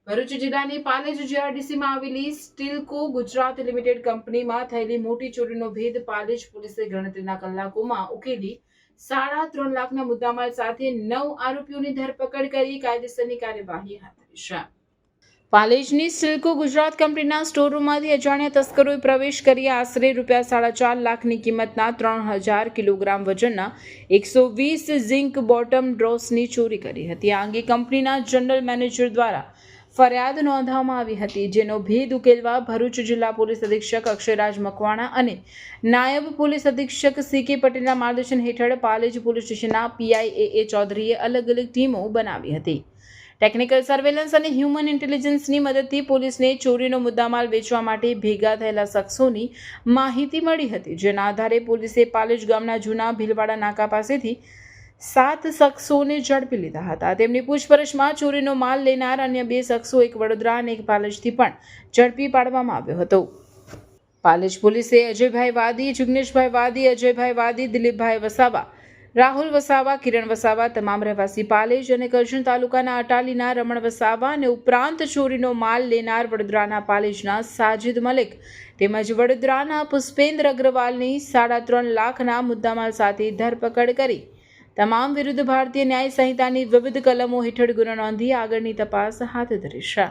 ભરૂચ જિલ્લાની પાલેજ જીઆરડીસીમાં આવેલી સ્ટીલકો ગુજરાત લિમિટેડ કંપનીમાં થયેલી મોટી ચોરીનો ભેદ પાલેજ પોલીસે ગણતરીના કલાકોમાં ઉકેલી 3.5 લાખના મુદ્દામાલ સાથે 9 આરોપીઓની ધરપકડ કરી કાયદેસરની કાર્યવાહી હાથ ધરી છે. પાલેજની સ્ટીલકો ગુજરાત કંપનીના સ્ટોરરૂમમાંથી અજાણ્યા તસ્કરોએ પ્રવેશ કરી આશરે ₹4.5 લાખની કિંમતના 3000 કિલોગ્રામ વજનના 120 ઝિંક બોટમ ડ્રોસની ચોરી કરી હતી. આ અંગે કંપનીના જનરલ મેનેજર દ્વારા ફરિયાદ નોંધવામાં આવી હતી, જેનો ભેદ ઉકેલવા ભરૂચ જિલ્લા પોલીસ અધિક્ષક અક્ષયરાજ મકવાણા અને નાયબ પોલીસ અધિક્ષક CK પટેલના માર્ગદર્શન હેઠળ પાલેજ પોલીસ સ્ટેશનના PI ચૌધરીએ અલગ અલગ ટીમો બનાવી હતી. ટેકનિકલ સર્વેલન્સ અને હ્યુમન ઇન્ટેલિજન્સની મદદથી પોલીસને ચોરીનો મુદ્દામાલ વેચવા માટે ભેગા થયેલા શખ્સોની માહિતી મળી હતી, જેના આધારે પોલીસે પાલેજ ગામના જૂના ભીલવાડા નાકા પાસેથી 7 શખ્સોને ઝડપી લીધા હતા. તેમની પૂછપરછમાં ચોરીનો માલ લેનાર અન્ય 2 શખ્સો, એક વડોદરા અને એક પાલેજથી પણ ઝડપી પાડવામાં આવ્યો હતો. પાલેજ પોલીસે અજયભાઈ વાદી, જિગ્નેશભાઈ વાદી, અજયભાઈ વાદી, દિલીપભાઈ વસાવા, રાહુલ વસાવા, કિરણ વસાવા, તમામ રહેવાસી પાલેજ અને કરજણ તાલુકાના અટાલીના રમણ વસાવા અને ઉપરાંત ચોરીનો માલ લેનાર વડોદરાના પાલેજના સાજિદ મલિક તેમજ વડોદરાના પુષ્પેન્દ્ર અગ્રવાલની 3.5 લાખના મુદ્દામાલ સાથે ધરપકડ કરી તમામ વિરુદ્ધ ભારતીય ન્યાય સંહિતાની વિવિધ કલમો હેઠળ ગુનો નોંધી આગળની તપાસ હાથ ધરી છે.